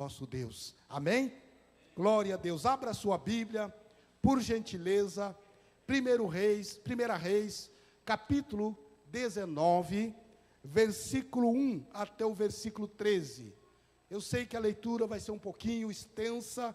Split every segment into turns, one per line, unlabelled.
nosso Deus. Amém? Glória a Deus. Abra a sua Bíblia, por gentileza. Primeira Reis, capítulo 19, versículo 1 até o versículo 13. Eu sei que a leitura vai ser um pouquinho extensa,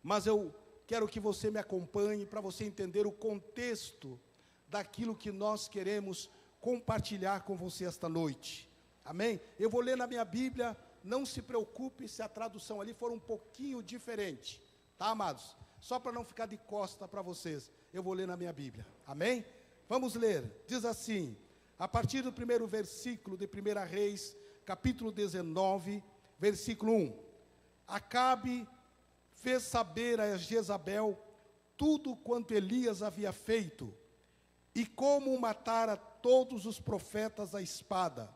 mas eu quero que você me acompanhe para você entender o contexto daquilo que nós queremos compartilhar com você esta noite. Amém? Eu vou ler na minha Bíblia. Não se preocupe se a tradução ali for um pouquinho diferente, tá, amados? Só para não ficar de costa para vocês, eu vou ler na minha Bíblia, amém? Vamos ler, diz assim, a partir do primeiro versículo de 1 Reis, capítulo 19, versículo 1. Acabe fez saber a Jezabel tudo quanto Elias havia feito, e como matara todos os profetas à espada.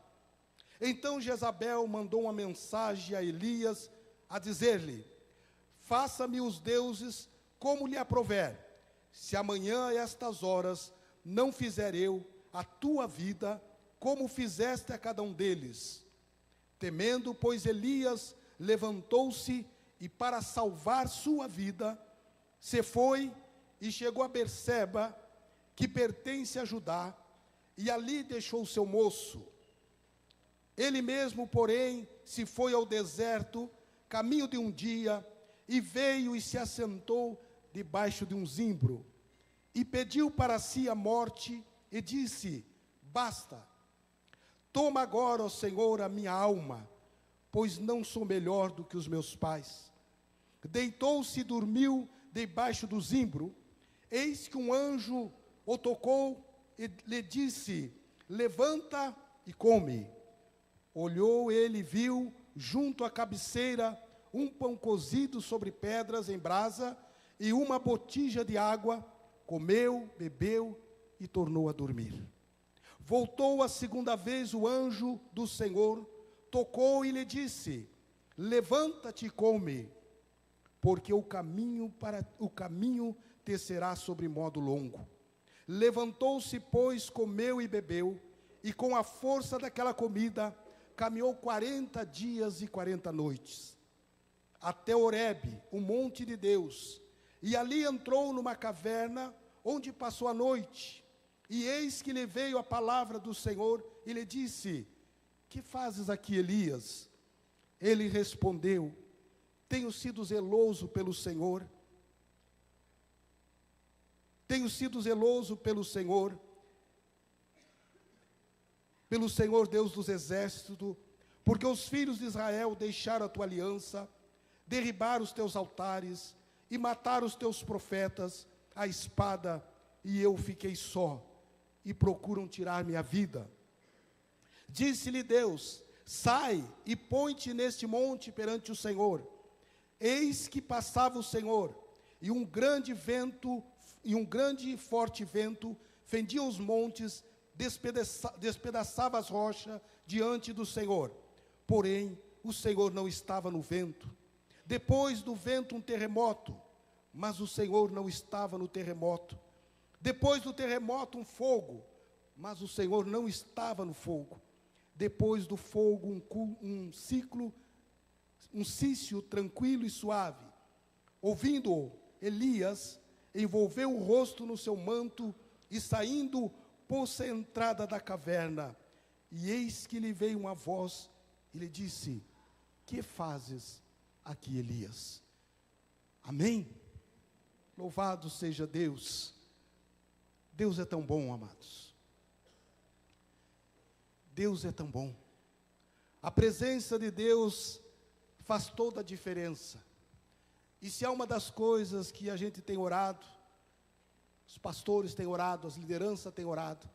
Então Jezabel mandou uma mensagem a Elias, a dizer-lhe: faça-me os deuses como lhe aprouver, se amanhã a estas horas não fizer eu a tua vida, como fizeste a cada um deles. Temendo, pois, Elias levantou-se e, para salvar sua vida, se foi e chegou a Berseba, que pertence a Judá, e ali deixou seu moço. Ele mesmo, porém, se foi ao deserto, caminho de um dia, e veio e se assentou debaixo de um zimbro, e pediu para si a morte, e disse: basta, toma agora, ó Senhor, a minha alma, pois não sou melhor do que os meus pais. Deitou-se e dormiu debaixo do zimbro. Eis que um anjo o tocou e lhe disse: levanta e come. Olhou ele e viu, junto à cabeceira, um pão cozido sobre pedras em brasa e uma botija de água. Comeu, bebeu e tornou a dormir. Voltou a segunda vez o anjo do Senhor, tocou e lhe disse: levanta-te e come, porque o caminho te será sobre modo longo. Levantou-se, pois, comeu e bebeu, e com a força daquela comida caminhou 40 dias e 40 noites, até Horebe, o monte de Deus, e ali entrou numa caverna, onde passou a noite. E eis que lhe veio a palavra do Senhor, e lhe disse: que fazes aqui, Elias? Ele respondeu: tenho sido zeloso pelo Senhor, pelo Senhor Deus dos exércitos, porque os filhos de Israel deixaram a tua aliança, derribaram os teus altares e mataram os teus profetas à espada, e eu fiquei só, e procuram tirar minha vida. Disse-lhe Deus: sai e põe-te neste monte perante o Senhor. Eis que passava o Senhor, e um grande e forte vento fendia os montes, despedaçava as rochas diante do Senhor. Porém, o Senhor não estava no vento. Depois do vento, um terremoto, mas o Senhor não estava no terremoto. Depois do terremoto, um fogo, mas o Senhor não estava no fogo. Depois do fogo, um cício tranquilo e suave. Ouvindo-o, Elias envolveu o rosto no seu manto e, saindo, pôs-se à entrada da caverna. E eis que lhe veio uma voz e lhe disse: que fazes aqui, Elias? Amém? Louvado seja Deus. Deus é tão bom, amados. Deus é tão bom. A presença de Deus faz toda a diferença. E se há uma das coisas que a gente tem orado, os pastores têm orado, as lideranças têm orado,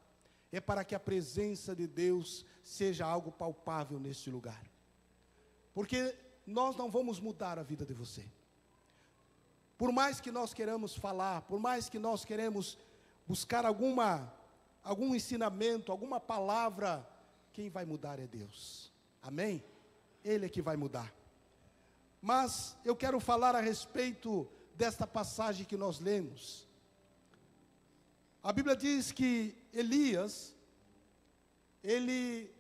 é para que a presença de Deus seja algo palpável neste lugar. Porque nós não vamos mudar a vida de você. Por mais que nós queramos falar, por mais que nós queremos buscar algum ensinamento, alguma palavra, quem vai mudar é Deus. Amém? Ele é que vai mudar. Mas eu quero falar a respeito desta passagem que nós lemos. A Bíblia diz que Elias, ele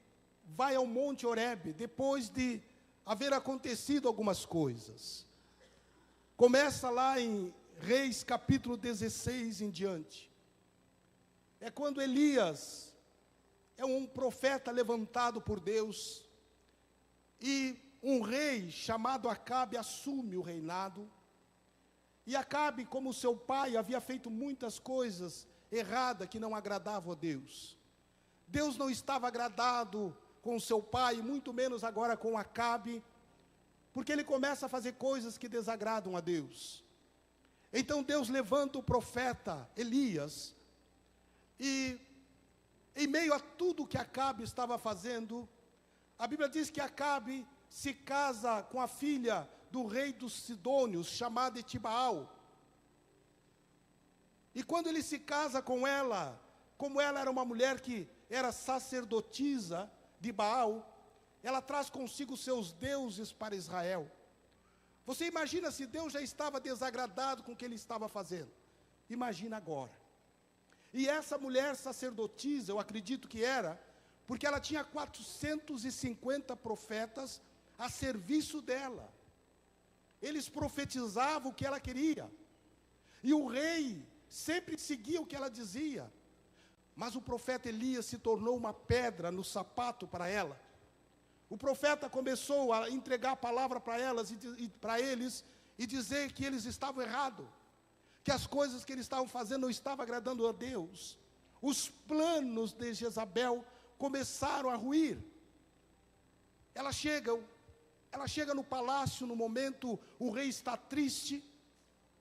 vai ao Monte Horebe, depois de haver acontecido algumas coisas. Começa lá em Reis capítulo 16 em diante. É quando Elias é um profeta levantado por Deus, e um rei chamado Acabe assume o reinado. E Acabe, como seu pai, havia feito muitas coisas erradas que não agradavam a Deus. Deus não estava agradado com seu pai, muito menos agora com Acabe, porque ele começa a fazer coisas que desagradam a Deus. Então Deus levanta o profeta Elias, e em meio a tudo que Acabe estava fazendo, a Bíblia diz que Acabe se casa com a filha do rei dos Sidônios, chamada Etibaal. E quando ele se casa com ela, como ela era uma mulher que era sacerdotisa de Baal, ela traz consigo seus deuses para Israel. Você imagina se Deus já estava desagradado com o que ele estava fazendo? Imagina agora. E essa mulher sacerdotisa, eu acredito que era, porque ela tinha 450 profetas a serviço dela. Eles profetizavam o que ela queria, e o rei sempre seguia o que ela dizia. Mas o profeta Elias se tornou uma pedra no sapato para ela. O profeta começou a entregar a palavra para elas e para eles, e dizer que eles estavam errados, que as coisas que eles estavam fazendo não estavam agradando a Deus. Os planos de Jezabel começaram a ruir. Ela chega no palácio, no momento o rei está triste,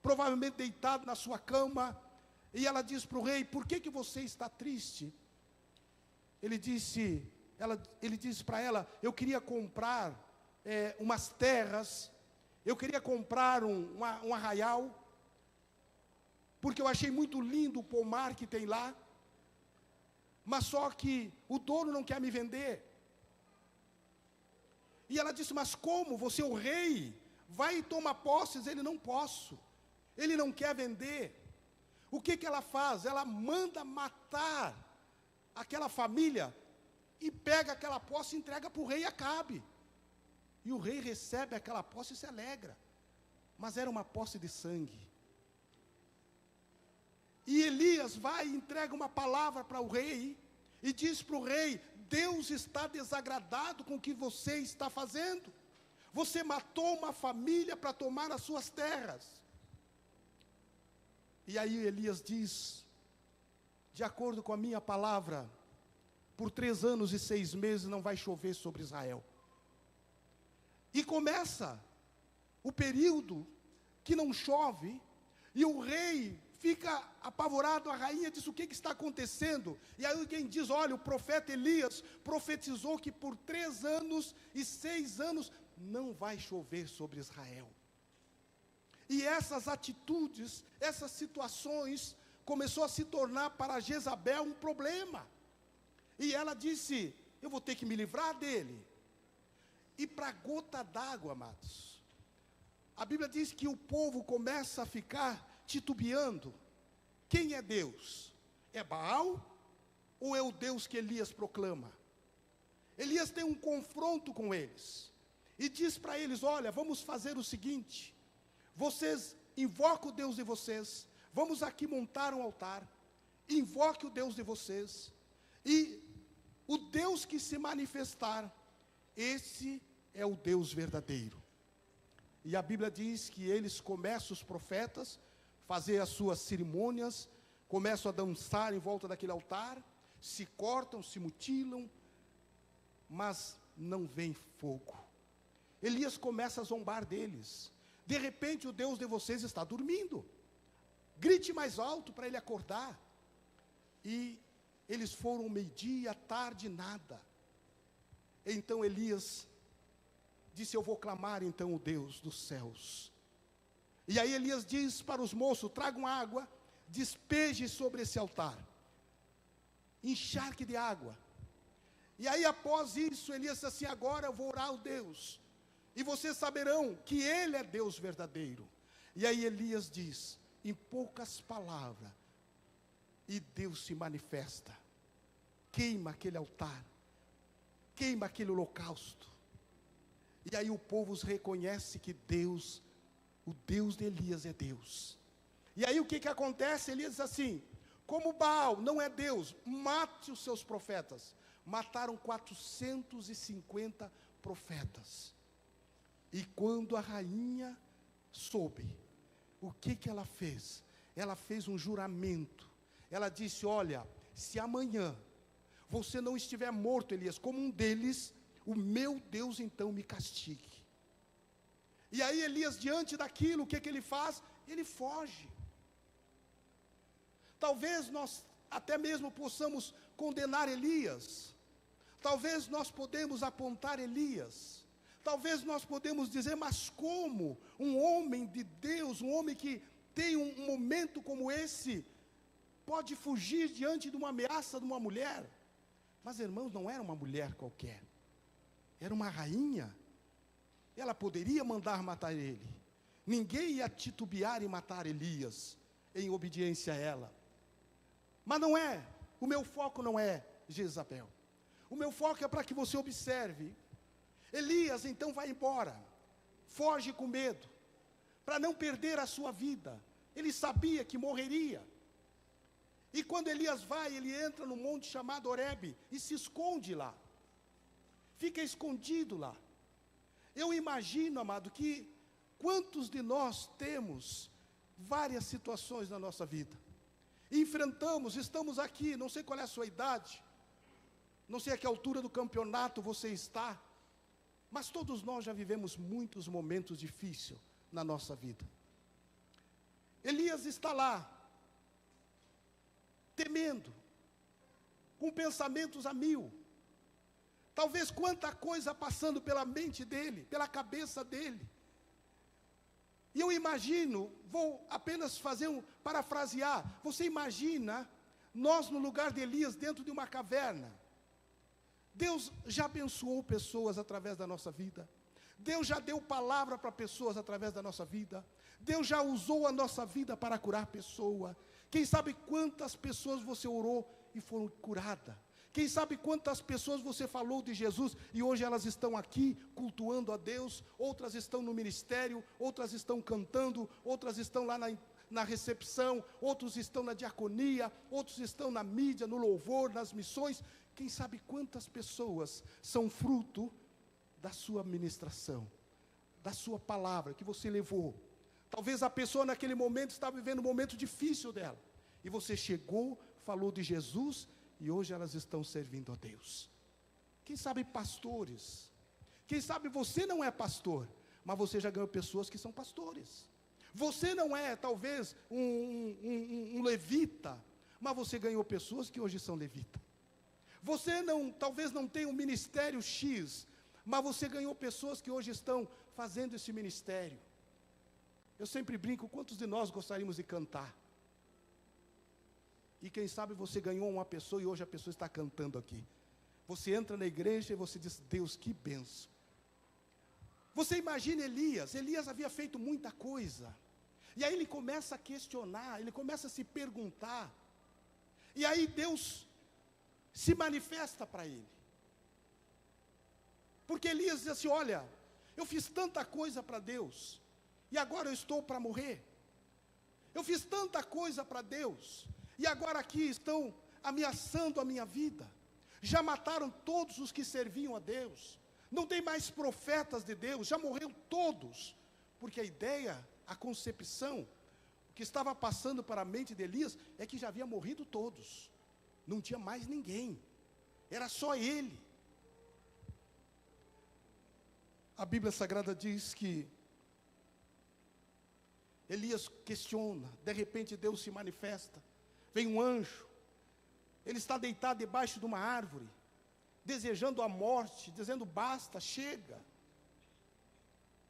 provavelmente deitado na sua cama, e ela diz para o rei: por que você está triste? Ele disse para ela: eu queria comprar umas terras, eu queria comprar um arraial, porque eu achei muito lindo o pomar que tem lá, mas só que o dono não quer me vender. E ela disse: mas como? Você é o rei, vai e toma posses. Ele: não posso, ele não quer vender. O que ela faz? Ela manda matar aquela família, e pega aquela posse e entrega para o rei Acabe. E o rei recebe aquela posse e se alegra, mas era uma posse de sangue. E Elias vai e entrega uma palavra para o rei, e diz para o rei: Deus está desagradado com o que você está fazendo. Você matou uma família para tomar as suas terras. E aí Elias diz: de acordo com a minha palavra, por 3 anos e 6 meses não vai chover sobre Israel. E começa o período que não chove, e o rei fica apavorado. A rainha diz: o que está acontecendo? E aí alguém diz: olha, o profeta Elias profetizou que por 3 anos e 6 anos não vai chover sobre Israel. E essas atitudes, essas situações, começou a se tornar para Jezabel um problema. E ela disse: eu vou ter que me livrar dele. E para gota d'água, amados, a Bíblia diz que o povo começa a ficar titubeando. Quem é Deus? É Baal ou é o Deus que Elias proclama? Elias tem um confronto com eles e diz para eles: olha, vamos fazer o seguinte, vocês invocam o Deus de vocês, vamos aqui montar um altar, invoque o Deus de vocês, e o Deus que se manifestar, esse é o Deus verdadeiro. E a Bíblia diz que eles começam, os profetas, fazer as suas cerimônias, começam a dançar em volta daquele altar, se cortam, se mutilam, mas não vem fogo. Elias começa a zombar deles. De repente o Deus de vocês está dormindo, grite mais alto para ele acordar. E eles foram meio-dia, tarde, nada. Então Elias disse: eu vou clamar então o Deus dos céus. E aí Elias diz para os moços: tragam água, despeje sobre esse altar, encharque de água. E aí após isso Elias disse assim: agora eu vou orar ao Deus, e vocês saberão que Ele é Deus verdadeiro. E aí Elias diz, em poucas palavras, e Deus se manifesta, queima aquele altar, queima aquele holocausto. E aí o povo reconhece que Deus, o Deus de Elias é Deus. E aí o que acontece? Elias diz assim: como Baal não é Deus, mate os seus profetas. Mataram 450 profetas. E quando a rainha soube, o que ela fez? Ela fez um juramento. Ela disse: olha, se amanhã você não estiver morto, Elias, como um deles, o meu Deus então me castigue. E aí Elias, diante daquilo, o que ele faz? Ele foge. Talvez nós até mesmo possamos condenar Elias. Talvez nós podemos apontar Elias. Talvez nós podemos dizer: mas como um homem de Deus, um homem que tem um momento como esse, pode fugir diante de uma ameaça de uma mulher? Mas, irmãos, não era uma mulher qualquer. Era uma rainha. Ela poderia mandar matar ele. Ninguém ia titubear em matar Elias, em obediência a ela. Mas não é. O meu foco não é Jezabel. O meu foco é para que você observe. Elias então vai embora. Foge com medo, para não perder a sua vida. Ele sabia que morreria. E quando Elias vai, ele entra no monte chamado Horebe e se esconde lá. Fica escondido lá. Eu imagino, amado, que quantos de nós temos várias situações na nossa vida. Enfrentamos, estamos aqui, não sei qual é a sua idade, não sei a que altura do campeonato você está, mas todos nós já vivemos muitos momentos difíceis na nossa vida. Elias está lá, temendo, com pensamentos a mil. Talvez quanta coisa passando pela mente dele, pela cabeça dele. E eu imagino, vou apenas parafrasear. Você imagina nós no lugar de Elias, dentro de uma caverna. Deus já abençoou pessoas através da nossa vida. Deus já deu palavra para pessoas através da nossa vida. Deus já usou a nossa vida para curar pessoa. Quem sabe quantas pessoas você orou e foram curadas. Quem sabe quantas pessoas você falou de Jesus e hoje elas estão aqui cultuando a Deus. Outras estão no ministério, outras estão cantando, outras estão lá na recepção, outros estão na diaconia, outros estão na mídia, no louvor, nas missões. Quem sabe quantas pessoas são fruto da sua ministração, da sua palavra que você levou. Talvez a pessoa naquele momento estava vivendo um momento difícil dela, e você chegou, falou de Jesus, e hoje elas estão servindo a Deus. Quem sabe pastores, quem sabe você não é pastor, mas você já ganhou pessoas que são pastores. Você não é talvez um levita, mas você ganhou pessoas que hoje são levitas. Você talvez não tenha um ministério X, mas você ganhou pessoas que hoje estão fazendo esse ministério. Eu sempre brinco, quantos de nós gostaríamos de cantar? E quem sabe você ganhou uma pessoa e hoje a pessoa está cantando aqui. Você entra na igreja e você diz: Deus, que benção. Você imagina Elias havia feito muita coisa. E aí ele começa a questionar, ele começa a se perguntar. E aí Deus se manifesta para ele. Porque Elias diz assim: olha, eu fiz tanta coisa para Deus, e agora eu estou para morrer. Eu fiz tanta coisa para Deus, e agora aqui estão ameaçando a minha vida. Já mataram todos os que serviam a Deus. Não tem mais profetas de Deus, já morreram todos. Porque a ideia, a concepção, o que estava passando para a mente de Elias, é que já havia morrido todos. Não tinha mais ninguém. Era só ele. A Bíblia Sagrada diz que Elias questiona, de repente Deus se manifesta. Vem um anjo, ele está deitado debaixo de uma árvore, desejando a morte, dizendo: basta, chega.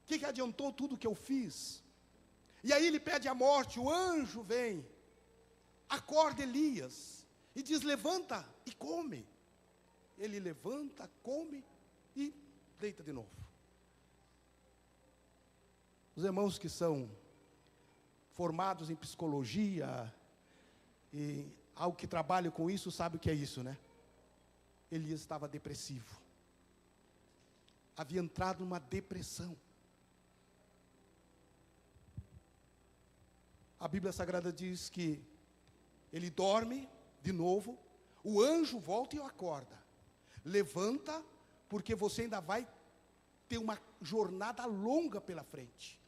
O que adiantou tudo que eu fiz? E aí ele pede a morte, o anjo vem, acorda Elias, e diz: levanta e come. Ele levanta, come e deita de novo. Os irmãos que são formados em psicologia, e algo que trabalha com isso, sabe o que é isso, né? Elias estava depressivo. havia entrado numa depressão. A Bíblia Sagrada diz que ele dorme de novo, o anjo volta e o acorda. Levanta, porque você ainda vai ter uma jornada longa pela frente.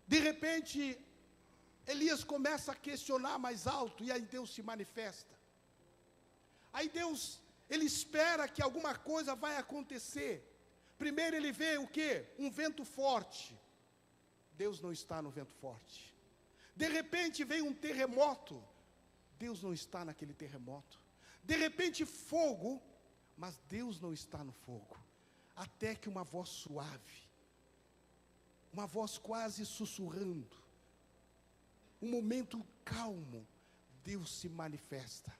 De repente, Elias começa a questionar mais alto, e aí Deus se manifesta. Aí Deus, ele espera que alguma coisa vai acontecer. Primeiro ele vê o quê? Um vento forte. Deus não está no vento forte. De repente vem um terremoto. Deus não está naquele terremoto. De repente fogo, mas Deus não está no fogo. Até que uma voz suave, uma voz quase sussurrando, um momento calmo, Deus se manifesta.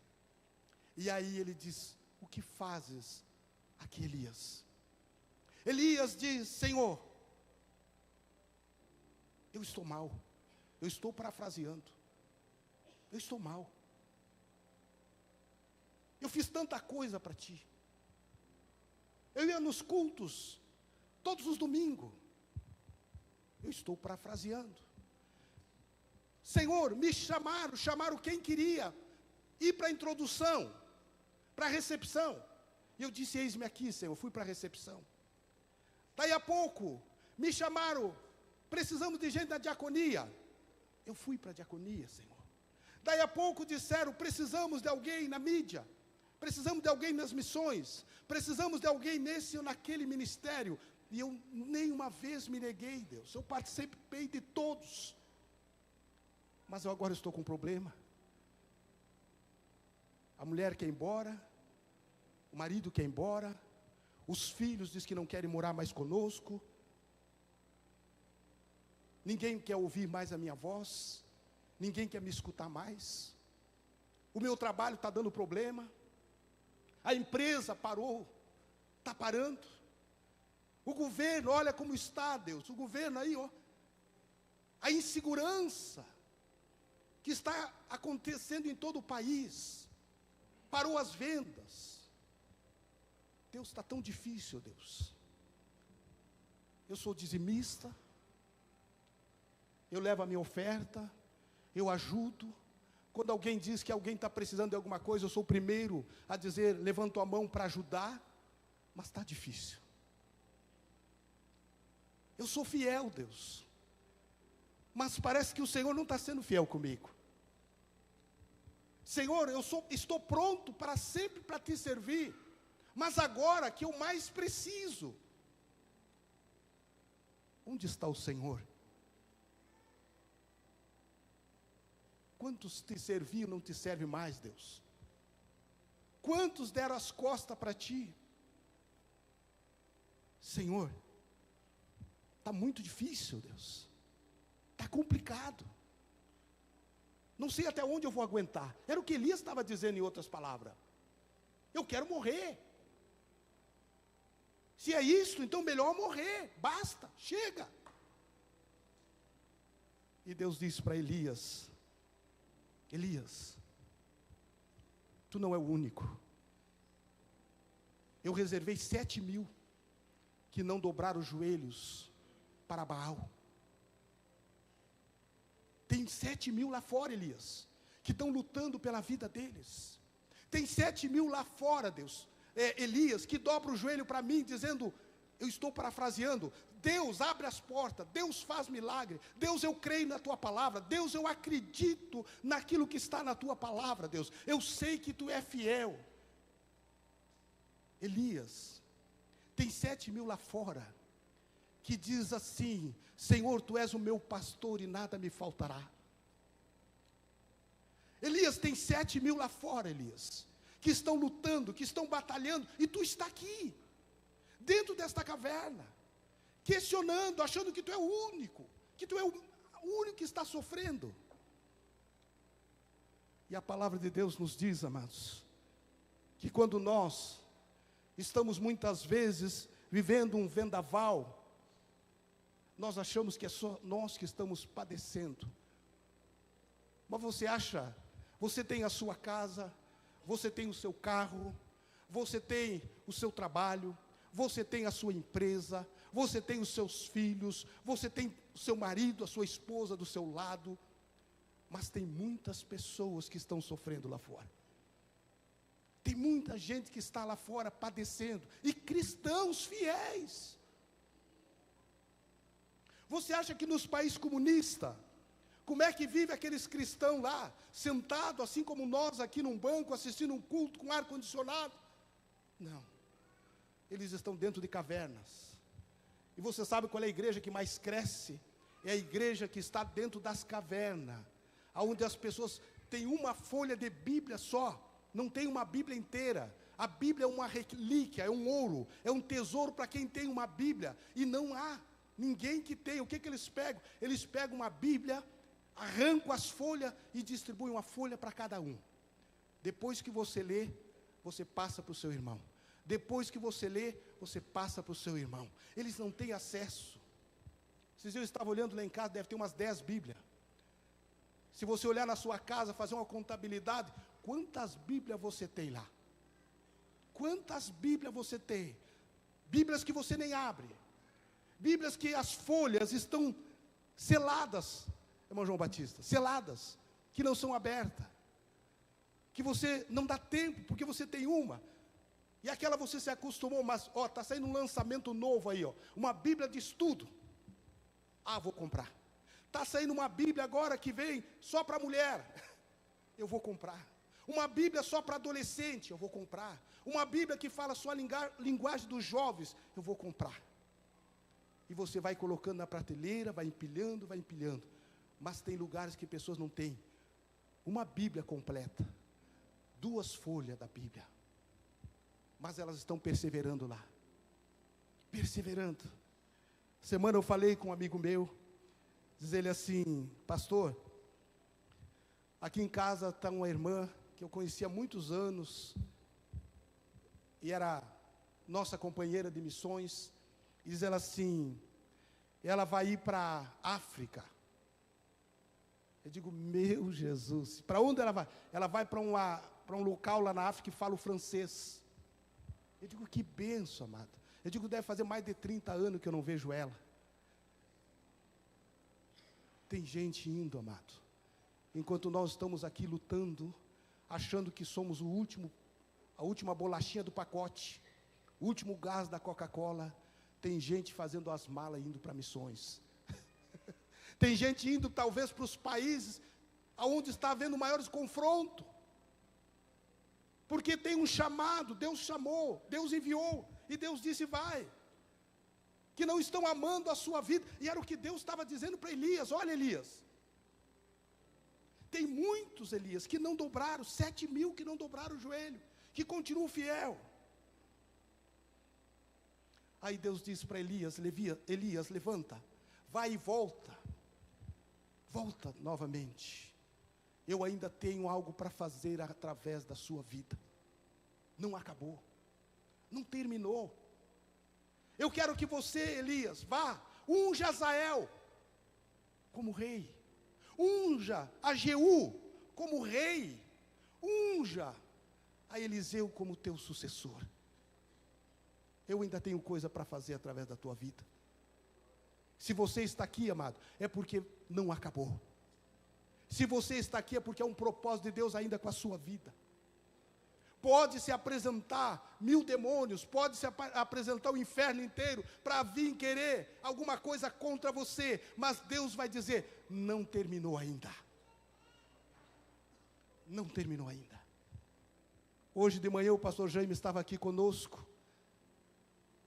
E aí ele diz: o que fazes aqui, Elias? Elias diz: Senhor, eu estou mal. Eu estou parafraseando. Eu estou mal. Eu fiz tanta coisa para ti. Eu ia nos cultos todos os domingos. Eu estou parafraseando. Senhor, me chamaram quem queria ir para a introdução, para a recepção. E eu disse: eis-me aqui, Senhor. Fui para a recepção. Daí a pouco me chamaram: precisamos de gente da diaconia. Eu fui para a diaconia, Senhor. Daí a pouco disseram: precisamos de alguém na mídia, precisamos de alguém nas missões, precisamos de alguém nesse ou naquele ministério. E eu nenhuma vez me neguei, Deus. Eu participei de todos. Mas eu agora estou com um problema. A mulher quer ir embora, o marido quer ir embora, os filhos dizem que não querem morar mais conosco. Ninguém quer ouvir mais a minha voz, ninguém quer me escutar mais. O meu trabalho está dando problema, a empresa parou, está parando. O governo, olha como está, Deus, o governo aí, ó, a insegurança que está acontecendo em todo o país, parou as vendas. Deus, está tão difícil, Deus. Eu sou dizimista, eu levo a minha oferta, eu ajudo. Quando alguém diz que alguém está precisando de alguma coisa, eu sou o primeiro a dizer: levanto a mão para ajudar, mas está difícil. Eu sou fiel, Deus, mas parece que o Senhor não está sendo fiel comigo. Senhor, estou pronto para sempre para te servir, mas agora que eu mais preciso, onde está o Senhor? Quantos te serviam não te servem mais, Deus? Quantos deram as costas para ti? Senhor, está muito difícil, Deus. Está complicado. Não sei até onde eu vou aguentar. Era o que Elias estava dizendo em outras palavras. Eu quero morrer. Se é isso, então melhor morrer. Basta, chega. E Deus disse para Elias: Elias, tu não é o único. Eu reservei 7.000 que não dobraram os joelhos para Baal. Tem 7.000 lá fora, Elias, que estão lutando pela vida deles. Tem 7.000 lá fora, Deus, Elias, que dobra o joelho para mim, dizendo, eu estou parafraseando: Deus, abre as portas, Deus faz milagre, Deus, eu creio na tua palavra, Deus, eu acredito naquilo que está na tua palavra, Deus, eu sei que tu é fiel. Elias, tem 7.000 lá fora, que diz assim: Senhor, tu és o meu pastor e nada me faltará. Elias, tem 7.000 lá fora, Elias, que estão lutando, que estão batalhando, e tu está aqui, dentro desta caverna, questionando, achando que tu é o único, que tu é o único que está sofrendo. E a palavra de Deus nos diz, amados, que quando nós estamos muitas vezes vivendo um vendaval, nós achamos que é só nós que estamos padecendo. Mas você tem a sua casa, você tem o seu carro, você tem o seu trabalho, você tem a sua empresa, você tem os seus filhos, você tem o seu marido, a sua esposa do seu lado, mas tem muitas pessoas que estão sofrendo lá fora. Tem muita gente que está lá fora padecendo, e cristãos fiéis. Você acha que nos países comunistas, como é que vive aqueles cristãos lá, sentados assim como nós aqui num banco, assistindo um culto com ar-condicionado? Não, eles estão dentro de cavernas. E você sabe qual é a igreja que mais cresce? É a igreja que está dentro das cavernas, onde as pessoas têm uma folha de Bíblia só, não tem uma Bíblia inteira. A Bíblia é uma relíquia, é um ouro, é um tesouro para quem tem uma Bíblia, e não há ninguém que tenha. O que eles pegam? Eles pegam uma Bíblia, arrancam as folhas e distribuem uma folha para cada um. Depois que você lê, você passa para o seu irmão. Depois que você lê, você passa para o seu irmão. Eles não têm acesso. Esses dias eu estava olhando lá em casa, deve ter umas 10 Bíblias. Se você olhar na sua casa, fazer uma contabilidade, quantas Bíblias você tem lá? Quantas Bíblias você tem? Bíblias que você nem abre. Bíblias que as folhas estão seladas, irmão João Batista, seladas, que não são abertas. Que você não dá tempo, porque você tem uma. E aquela você se acostumou, mas, está saindo um lançamento novo aí, uma Bíblia de estudo. Vou comprar. Está saindo uma Bíblia agora que vem só para mulher. Eu vou comprar. Uma Bíblia só para adolescente. Eu vou comprar. Uma Bíblia que fala só a linguagem dos jovens. Eu vou comprar. E você vai colocando na prateleira, vai empilhando, vai empilhando. Mas tem lugares que pessoas não têm uma Bíblia completa. 2 folhas da Bíblia. Mas elas estão perseverando lá. Perseverando. Semana eu falei com um amigo meu. Diz ele assim: pastor, aqui em casa está uma irmã que eu conhecia há muitos anos, e era nossa companheira de missões. E diz ela assim: ela vai ir para a África. Eu digo, meu Jesus, para onde ela vai? Ela vai para um local lá na África que fala o francês. Eu digo, que benção, amado. Eu digo, deve fazer mais de 30 anos que eu não vejo ela. Tem gente indo, amado, enquanto nós estamos aqui lutando, achando que somos a última bolachinha do pacote, o último gás da Coca-Cola. Tem gente fazendo as malas e indo para missões. Tem gente indo talvez para os países onde está havendo maiores confrontos, porque tem um chamado, Deus chamou, Deus enviou, e Deus disse vai. Que não estão amando a sua vida, e era o que Deus estava dizendo para Elias. Olha, Elias, tem muitos, Elias, que não dobraram, 7.000 que não dobraram o joelho, que continuam fiel. Aí Deus disse para Elias, Elias, levanta, vai e volta novamente, eu ainda tenho algo para fazer através da sua vida, não acabou, não terminou. Eu quero que você, Elias, vá, unja Azael como rei, unja a Jeú como rei, unja a Eliseu como teu sucessor. Eu ainda tenho coisa para fazer através da tua vida. Se você está aqui, amado, é porque não acabou. Se você está aqui é porque é um propósito de Deus ainda com a sua vida. Pode se apresentar 1000 demônios, pode se apresentar o inferno inteiro para vir querer alguma coisa contra você, mas Deus vai dizer, não terminou ainda. Não terminou ainda. Hoje de manhã o pastor Jaime estava aqui conosco,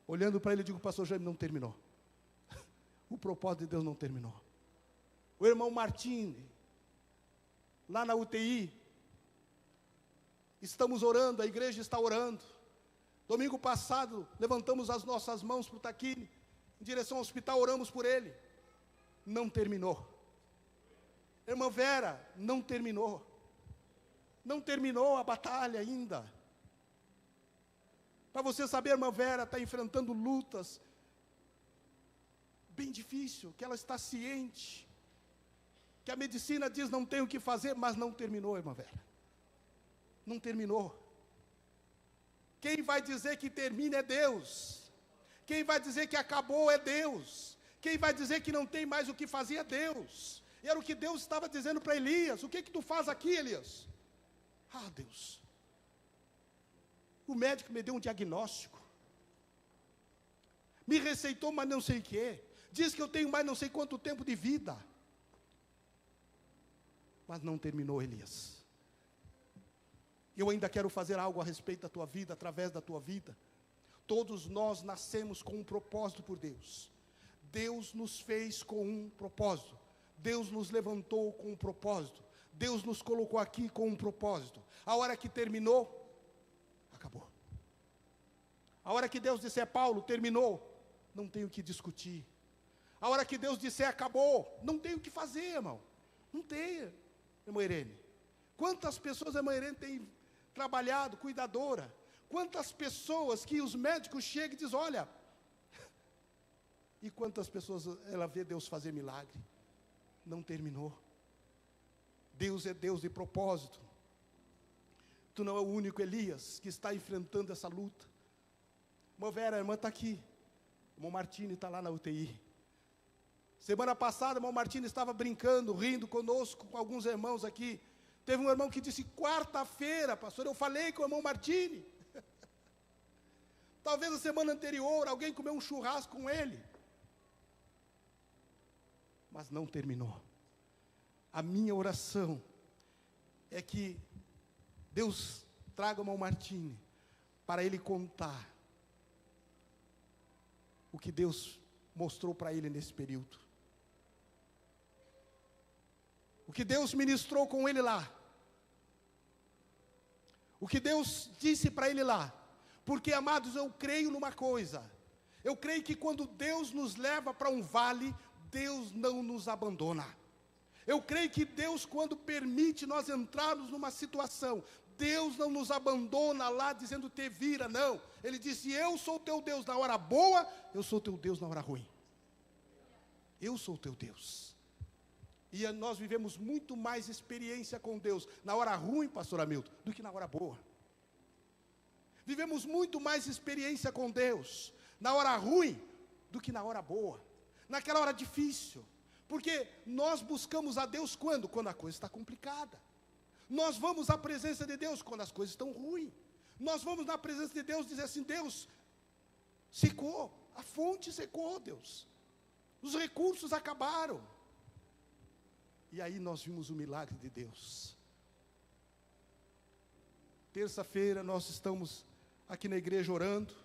olhando para ele, eu digo, pastor Jaime, não terminou. O propósito de Deus não terminou. O irmão Martim, lá na UTI, estamos orando, a igreja está orando. Domingo passado, levantamos as nossas mãos para o Taquini, em direção ao hospital, oramos por ele. Não terminou. Irmã Vera, não terminou. Não terminou a batalha ainda. Para você saber, a irmã Vera está enfrentando lutas bem difícil, que ela está ciente, que a medicina diz não tem o que fazer, mas não terminou, irmã Vera. Não terminou. Quem vai dizer que termina é Deus. Quem vai dizer que acabou é Deus. Quem vai dizer que não tem mais o que fazer é Deus. E era o que Deus estava dizendo para Elias. O que tu faz aqui, Elias? Ah, Deus, o médico me deu um diagnóstico, me receitou mas não sei o que, diz que eu tenho mais não sei quanto tempo de vida. Mas não terminou, Elias. Eu ainda quero fazer algo a respeito da tua vida, através da tua vida. Todos nós nascemos com um propósito por Deus. Deus nos fez com um propósito. Deus nos levantou com um propósito. Deus nos colocou aqui com um propósito. A hora que terminou, acabou. A hora que Deus disser, Paulo, terminou, não tem o que discutir. A hora que Deus disser, acabou, não tem o que fazer, irmão. Não tem, irmã Irene. Quantas pessoas a irmã Irene tem trabalhado, cuidadora? Quantas pessoas que os médicos chegam e dizem, olha... E quantas pessoas ela vê Deus fazer milagre? Não terminou. Deus é Deus de propósito. Tu não é o único Elias que está enfrentando essa luta. Irmã Vera, a irmã está aqui. O irmão Martini está lá na UTI. Semana passada, o irmão Martini estava brincando, rindo conosco, com alguns irmãos aqui. Teve um irmão que disse, quarta-feira, pastor, eu falei com o irmão Martini. Talvez a semana anterior, alguém comeu um churrasco com ele. Mas não terminou. A minha oração é que Deus traga o irmão Martini para ele contar o que Deus mostrou para ele nesse período. O que Deus ministrou com ele lá. O que Deus disse para ele lá. Porque, amados, eu creio numa coisa. Eu creio que quando Deus nos leva para um vale, Deus não nos abandona. Eu creio que Deus, quando permite nós entrarmos numa situação, Deus não nos abandona lá dizendo te vira, não. Ele disse, eu sou teu Deus na hora boa, eu sou teu Deus na hora ruim. Eu sou teu Deus. E nós vivemos muito mais experiência com Deus na hora ruim, pastor Hamilton, do que na hora boa. Vivemos muito mais experiência com Deus na hora ruim do que na hora boa. Naquela hora difícil. Porque nós buscamos a Deus quando? Quando a coisa está complicada. Nós vamos à presença de Deus quando as coisas estão ruins. Nós vamos na presença de Deus dizer assim, Deus, secou, a fonte secou, Deus. Os recursos acabaram. E aí nós vimos o milagre de Deus. Terça-feira nós estamos aqui na igreja orando,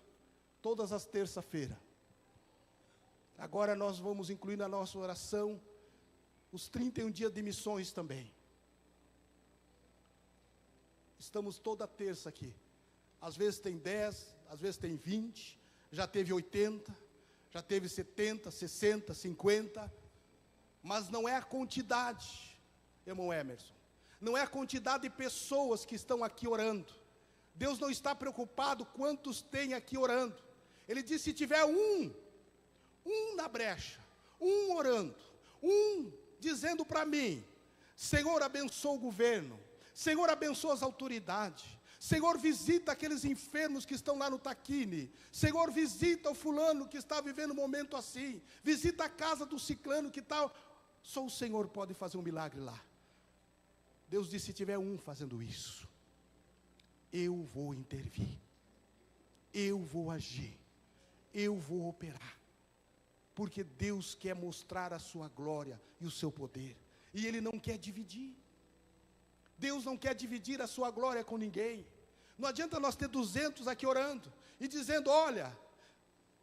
todas as terça-feiras. Agora nós vamos incluir na nossa oração os 31 dias de missões também. Estamos toda terça aqui. Às vezes tem 10, às vezes tem 20, já teve 80, já teve 70, 60, 50. Mas não é a quantidade, irmão Emerson. Não é a quantidade de pessoas que estão aqui orando. Deus não está preocupado quantos tem aqui orando. Ele disse, se tiver um na brecha, um orando, um dizendo para mim, Senhor, abençoa o governo, Senhor, abençoa as autoridades, Senhor, visita aqueles enfermos que estão lá no Taquini, Senhor, visita o fulano que está vivendo um momento assim, visita a casa do ciclano que está, só o Senhor pode fazer um milagre lá. Deus disse, se tiver um fazendo isso, eu vou intervir, eu vou agir, eu vou operar. Porque Deus quer mostrar a sua glória e o seu poder. E Ele não quer dividir. Deus não quer dividir a sua glória com ninguém. Não adianta nós ter 200 aqui orando e dizendo, olha,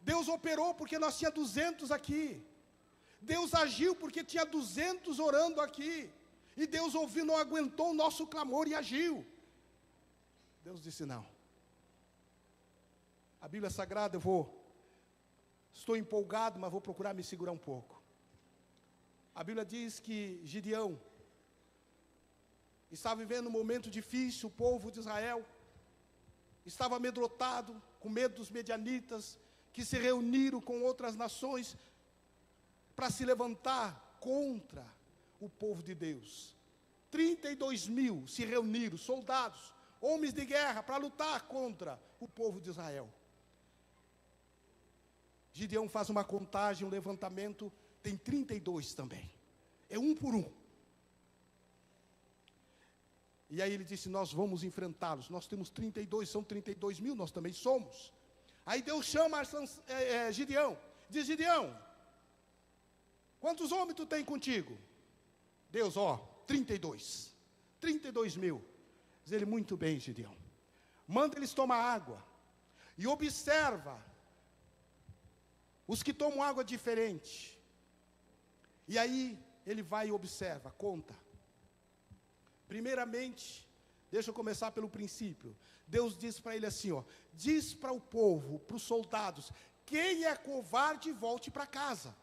Deus operou porque nós tinha 200 aqui. Deus agiu porque tinha 200 orando aqui. E Deus ouviu, não aguentou o nosso clamor e agiu. Deus disse não. A Bíblia Sagrada, estou empolgado, mas vou procurar me segurar um pouco. A Bíblia diz que Gideão estava vivendo um momento difícil, o povo de Israel estava amedrontado, com medo dos medianitas, que se reuniram com outras nações para se levantar contra o povo de Deus. 32 mil se reuniram, soldados, homens de guerra para lutar contra o povo de Israel. Gideão faz uma contagem, um levantamento, tem 32 também. É um por um. E aí ele disse, nós vamos enfrentá-los. Nós temos 32, são 32 mil, nós também somos. Aí Deus chama Gideão. Diz, Gideão, quantos homens tu tem contigo? Deus, 32. 32 mil. Diz ele, muito bem, Gideão. Manda eles tomar água. E observa os que tomam água diferente. E aí ele vai e observa, conta. Primeiramente, deixa eu começar pelo princípio. Deus diz para ele assim, diz para o povo, para os soldados, quem é covarde, volte para casa.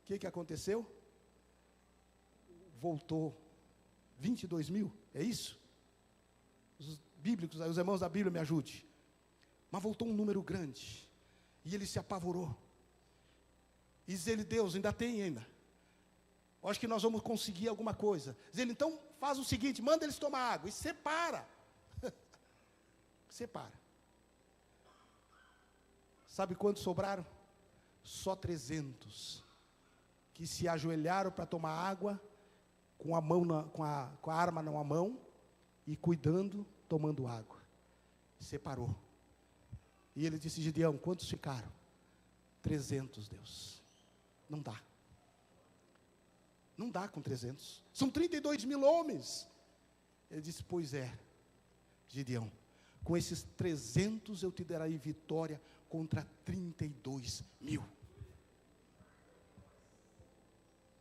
O que aconteceu? Voltou 22 mil, é isso? Os bíblicos, os irmãos da Bíblia me ajudem. Mas voltou um número grande, e ele se apavorou. E diz ele, Deus, ainda tem ainda. Acho que nós vamos conseguir alguma coisa. Diz ele, então faz o seguinte, manda eles tomar água, e separa. Separa. Sabe quantos sobraram? Só 300. Que se ajoelharam para tomar água, com a mão com a arma na mão, e cuidando, tomando água. Separou. E ele disse, Gideão, quantos ficaram? 300, Deus. Não dá. Não dá com 300. São 32 mil homens. Ele disse, pois é, Gideão, com esses 300 eu te darei vitória contra 32 mil.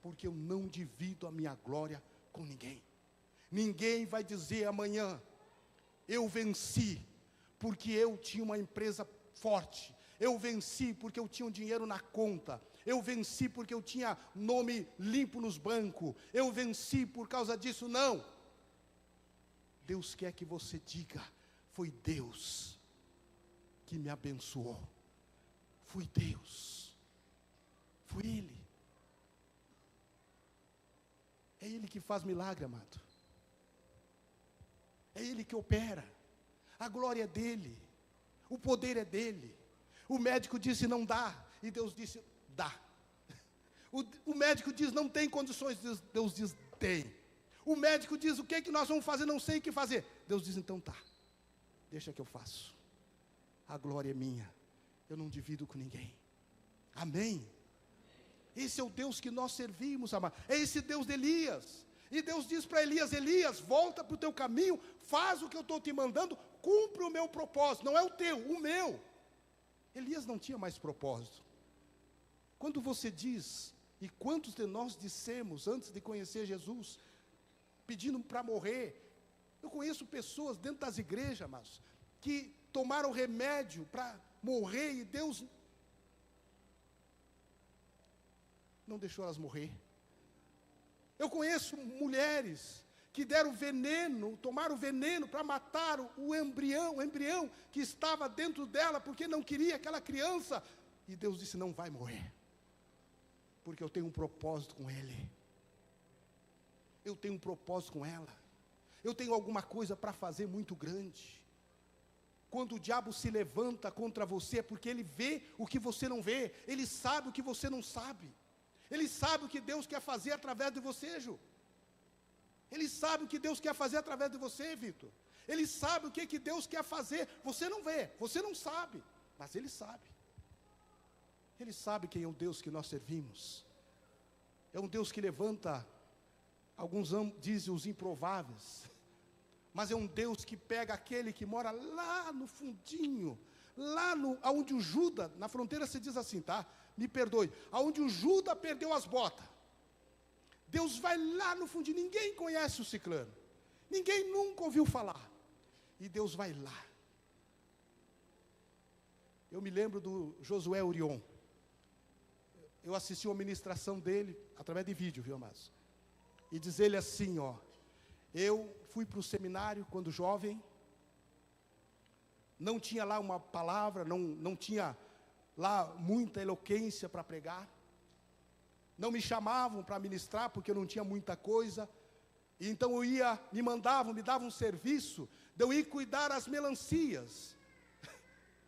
Porque eu não divido a minha glória com ninguém. Ninguém vai dizer amanhã, eu venci, porque eu tinha uma empresa forte. Eu venci porque eu tinha um dinheiro na conta. Eu venci porque eu tinha nome limpo nos bancos. Eu venci por causa disso. Não. Deus quer que você diga, foi Deus que me abençoou. Foi Deus. Foi Ele. É Ele que faz milagre, amado. É Ele que opera. A glória é dEle. O poder é dEle. O médico disse não dá. E Deus disse dá. O médico diz não tem condições. Deus diz tem. O médico diz o que nós vamos fazer, não sei o que fazer. Deus diz então tá. Deixa que eu faço. A glória é minha. Eu não divido com ninguém. Amém. Esse é o Deus que nós servimos, amado. É esse Deus de Elias. E Deus diz para Elias, Elias, volta para o teu caminho, faz o que eu estou te mandando, cumpre o meu propósito, não é o teu, o meu. Elias não tinha mais propósito. Quando você diz, e quantos de nós dissemos antes de conhecer Jesus, pedindo para morrer, eu conheço pessoas dentro das igrejas, mas que tomaram remédio para morrer e Deus não deixou elas morrer. Eu conheço mulheres que deram veneno, tomaram veneno para matar o embrião que estava dentro dela, porque não queria aquela criança. E Deus disse, não vai morrer, porque eu tenho um propósito com ele. Eu tenho um propósito com ela. Eu tenho alguma coisa para fazer muito grande. Quando o diabo se levanta contra você, é porque ele vê o que você não vê. Ele sabe o que você não sabe. Ele sabe o que Deus quer fazer através de você, Ju. Ele sabe o que Deus quer fazer através de você, Vitor. Ele sabe o que Deus quer fazer. Você não vê, você não sabe, mas Ele sabe. Ele sabe quem é o Deus que nós servimos. É um Deus que levanta, alguns dizem os improváveis, mas é um Deus que pega aquele que mora lá no fundinho, lá onde o Judas, na fronteira se diz assim, tá? Me perdoe, aonde o Judas perdeu as botas. Deus vai lá no fundinho, ninguém conhece o ciclano, ninguém nunca ouviu falar, e Deus vai lá. Eu me lembro do Josué Orion. Eu assisti uma ministração dele, através de vídeo, viu, amados? E diz ele assim, eu fui para o seminário quando jovem, não tinha lá uma palavra, não tinha lá muita eloquência para pregar, não me chamavam para ministrar, porque eu não tinha muita coisa, Então me davam um serviço, de eu ir cuidar das melancias,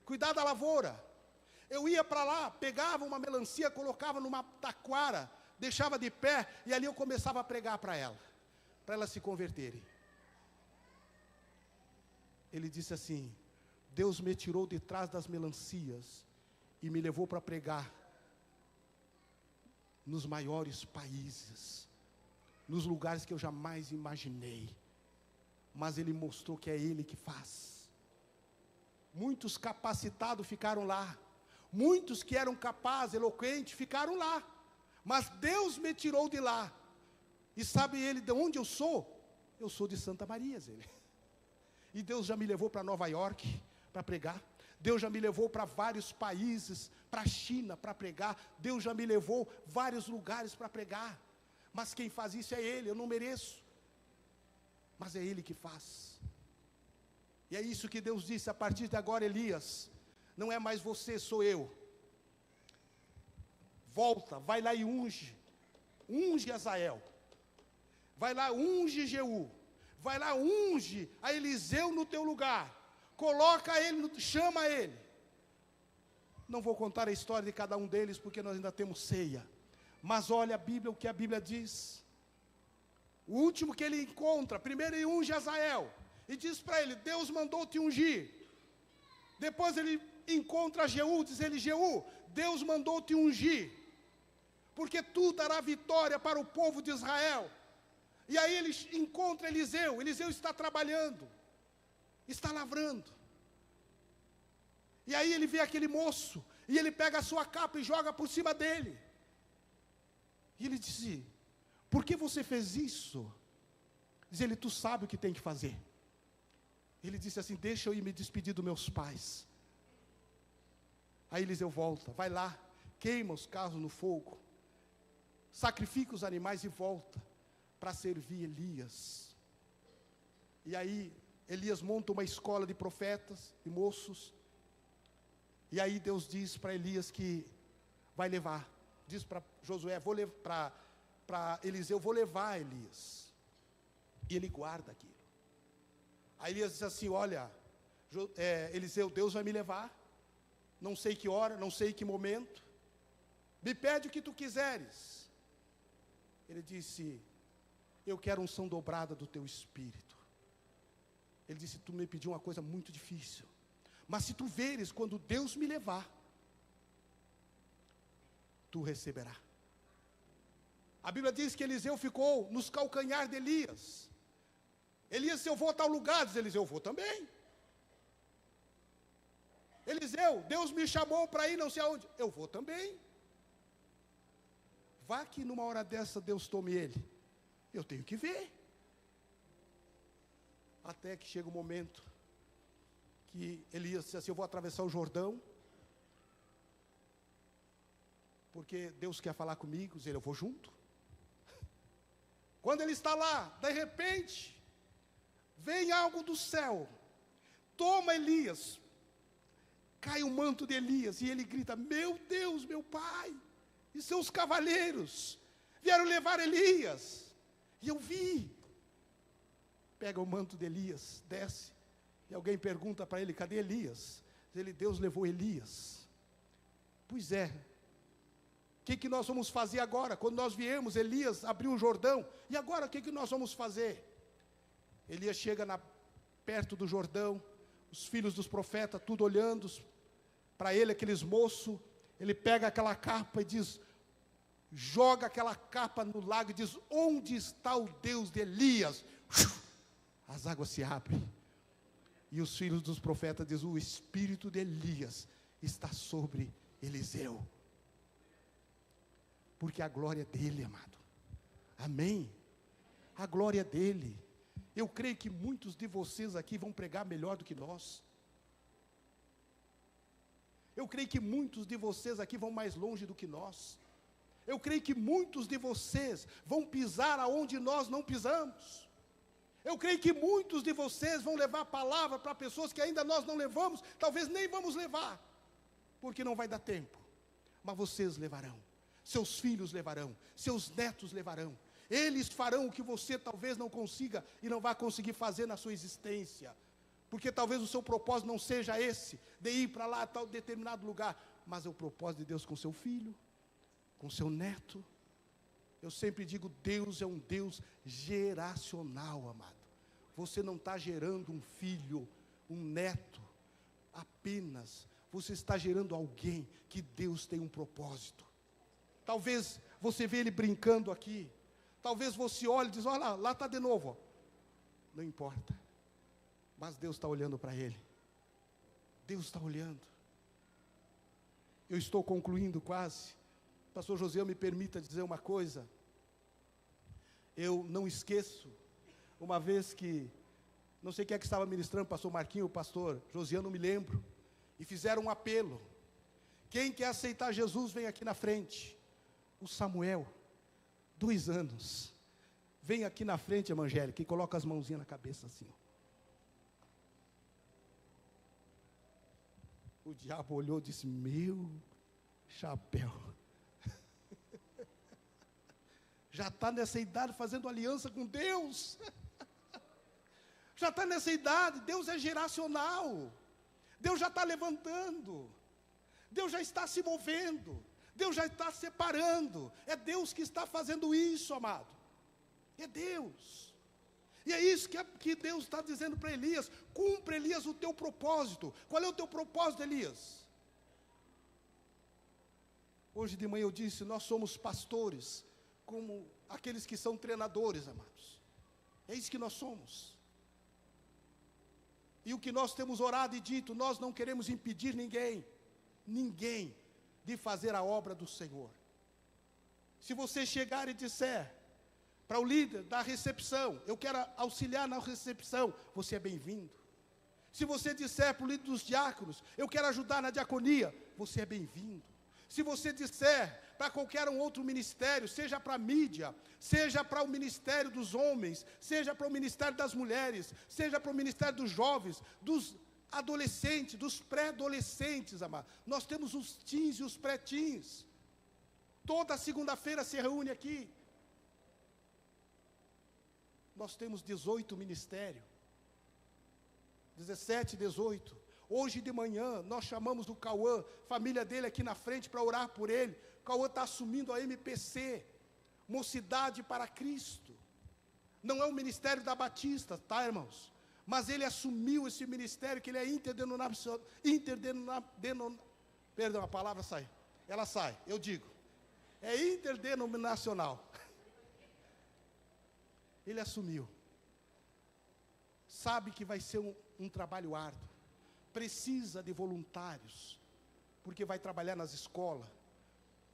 cuidar da lavoura. Eu ia para lá, pegava uma melancia, colocava numa taquara, deixava de pé, e ali eu começava a pregar para elas se converterem. Ele disse assim: Deus me tirou de trás das melancias e me levou para pregar nos maiores países, nos lugares que eu jamais imaginei, mas Ele mostrou que é Ele que faz. Muitos capacitados ficaram lá, muitos que eram capazes, eloquentes, ficaram lá, mas Deus me tirou de lá. E sabe Ele de onde eu sou? Eu sou de Santa Maria, Ele. E Deus já me levou para Nova York para pregar. Deus já me levou para vários países, para a China para pregar. Deus já me levou vários lugares para pregar. Mas quem faz isso é Ele, eu não mereço. Mas é Ele que faz. E é isso que Deus disse: a partir de agora, Elias, não é mais você, sou eu. Volta, vai lá e unge Azael. Vai lá, unge Jeú. Vai lá, unge a Eliseu no teu lugar. Coloca ele, chama ele. Não vou contar a história de cada um deles, porque nós ainda temos ceia. Mas olha a Bíblia, o que a Bíblia diz. O último que ele encontra, primeiro ele unge Azael. E diz para ele: Deus mandou te ungir. Depois ele encontra Jeú, diz ele: Jeú, Deus mandou te ungir, porque tu dará vitória para o povo de Israel. E aí ele encontra Eliseu. Eliseu está trabalhando, está lavrando. E aí ele vê aquele moço, e ele pega a sua capa e joga por cima dele. E ele disse: por que você fez isso? Diz ele: tu sabe o que tem que fazer. Ele disse assim: deixa eu ir me despedir dos meus pais. Aí Eliseu volta, vai lá, queima os carros no fogo, sacrifica os animais e volta para servir Elias. E aí Elias monta uma escola de profetas e moços. E aí Deus diz para Elias que vai levar. Diz para Josué, para Eliseu, vou levar Elias. E ele guarda aquilo. Aí Elias diz assim: olha, Eliseu, Deus vai me levar. Não sei que hora, não sei que momento. Me pede o que tu quiseres. Ele disse: eu quero unção dobrada do teu espírito. Ele disse: tu me pediu uma coisa muito difícil, mas se tu veres quando Deus me levar, tu receberá. A Bíblia diz que Eliseu ficou nos calcanhares de Elias. Elias, se eu vou a tal lugar, diz Eliseu, eu vou também. Eliseu, Deus me chamou para ir não sei aonde, eu vou também. Vá que numa hora dessa Deus tome ele, eu tenho que ver. Até que chega o momento que Elias disse assim: eu vou atravessar o Jordão, porque Deus quer falar comigo. Diz ele: eu vou junto. Quando ele está lá, de repente, vem algo do céu, toma Elias, cai o manto de Elias, e ele grita: meu Deus, meu pai, e seus cavaleiros vieram levar Elias. E eu vi. Pega o manto de Elias, desce, e alguém pergunta para ele: cadê Elias? Ele: Deus levou Elias. Pois é. O que nós vamos fazer agora? Quando nós viemos, Elias abriu o Jordão, e agora o que nós vamos fazer? Elias chega perto do Jordão, os filhos dos profetas, tudo olhando para ele, aqueles moços. Ele pega aquela capa e diz, joga aquela capa no lago e diz: onde está o Deus de Elias? As águas se abrem, e os filhos dos profetas dizem: o espírito de Elias está sobre Eliseu. Porque a glória é dele, amado. Amém? A glória é dele. Eu creio que muitos de vocês aqui vão pregar melhor do que nós. Eu creio que muitos de vocês aqui vão mais longe do que nós. Eu creio que muitos de vocês vão pisar aonde nós não pisamos. Eu creio que muitos de vocês vão levar a palavra para pessoas que ainda nós não levamos, talvez nem vamos levar, porque não vai dar tempo. Mas vocês levarão, seus filhos levarão, seus netos levarão. Eles farão o que você talvez não consiga e não vai conseguir fazer na sua existência. Porque talvez o seu propósito não seja esse, de ir para lá, a tal determinado lugar. Mas é o propósito de Deus com seu filho, com seu neto. Eu sempre digo, Deus é um Deus geracional, amado. Você não está gerando um filho, um neto, apenas. Você está gerando alguém que Deus tem um propósito. Talvez você vê ele brincando aqui. Talvez você olhe e diz, olha lá está de novo. Ó. Não importa. Mas Deus está olhando para ele. Deus está olhando. Eu estou concluindo quase. Pastor José, me permita dizer uma coisa. Eu não esqueço, uma vez que, não sei quem é que estava ministrando, pastor Marquinho, pastor José, não me lembro, e fizeram um apelo. Quem quer aceitar Jesus, vem aqui na frente. O Samuel, 2 anos, vem aqui na frente, evangélica, e coloca as mãozinhas na cabeça assim. O diabo olhou e disse, meu chapéu. Já está nessa idade fazendo aliança com Deus. Já está nessa idade, Deus é geracional. Deus já está levantando. Deus já está se movendo. Deus já está separando. É Deus que está fazendo isso, amado. É Deus. E é isso que Deus está dizendo para Elias. Cumpre, Elias, o teu propósito. Qual é o teu propósito, Elias? Hoje de manhã eu disse, nós somos pastores, como aqueles que são treinadores, amados. É isso que nós somos. E o que nós temos orado e dito, nós não queremos impedir ninguém, de fazer a obra do Senhor. Se você chegar e disser para o líder da recepção, eu quero auxiliar na recepção, você é bem-vindo. Se você disser para o líder dos diáconos, eu quero ajudar na diaconia, você é bem-vindo. Se você disser para qualquer um outro ministério, seja para a mídia, seja para o ministério dos homens, seja para o ministério das mulheres, seja para o ministério dos jovens, dos adolescentes, dos pré-adolescentes, amado. Nós temos os teens e os pré-teens. Toda segunda-feira se reúne aqui. Nós temos 18 ministérios. 17, 18. Hoje de manhã, nós chamamos o Cauã, família dele aqui na frente, para orar por ele. O Cauã está assumindo a MPC, Mocidade para Cristo. Não é o ministério da Batista, tá, irmãos? Mas ele assumiu esse ministério, que ele é perdão, a palavra sai. Ela sai, eu digo. É interdenominacional. Ele assumiu. Sabe que vai ser um trabalho árduo. Precisa de voluntários, porque vai trabalhar nas escolas,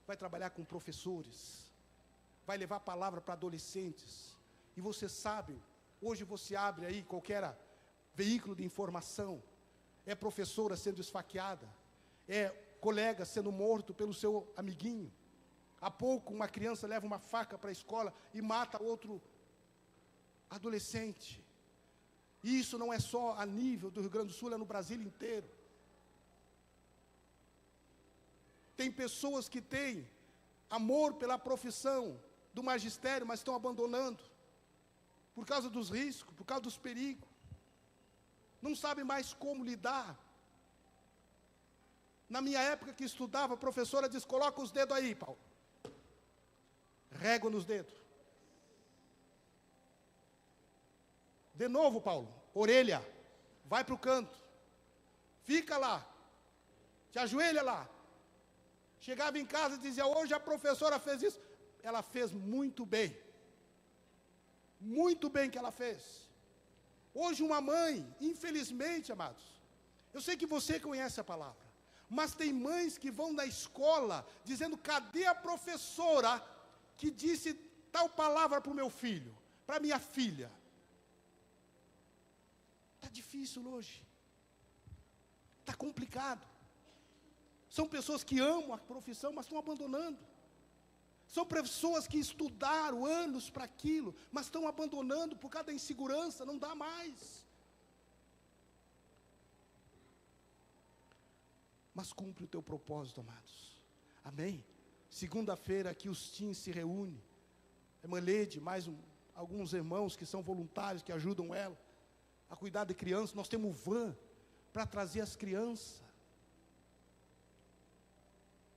vai trabalhar com professores, vai levar a palavra para adolescentes. E você sabe, hoje você abre aí qualquer veículo de informação, é professora sendo esfaqueada, é colega sendo morto pelo seu amiguinho. Há pouco uma criança leva uma faca para a escola e mata outro adolescente. E isso não é só a nível do Rio Grande do Sul, é no Brasil inteiro. Tem pessoas que têm amor pela profissão do magistério, mas estão abandonando, por causa dos riscos, por causa dos perigos. Não sabem mais como lidar. Na minha época que estudava, a professora diz, coloca os dedos aí, Paulo. Régua nos dedos. De novo, Paulo, orelha, vai para o canto, fica lá, te ajoelha lá. Chegava em casa e dizia, hoje a professora fez isso. Ela fez muito bem que ela fez. Hoje uma mãe, infelizmente, amados, eu sei que você conhece a palavra, mas tem mães que vão na escola dizendo, cadê a professora que disse tal palavra para o meu filho, para minha filha? Está difícil hoje. Está complicado. São pessoas que amam a profissão, mas estão abandonando. São pessoas que estudaram anos para aquilo, mas estão abandonando por causa da insegurança, não dá mais. Mas cumpre o teu propósito, amados. Amém? Segunda-feira aqui os teens se reúnem. a irmã Leide, mais alguns irmãos que são voluntários, que ajudam ela a cuidar de crianças. Nós temos van para trazer as crianças.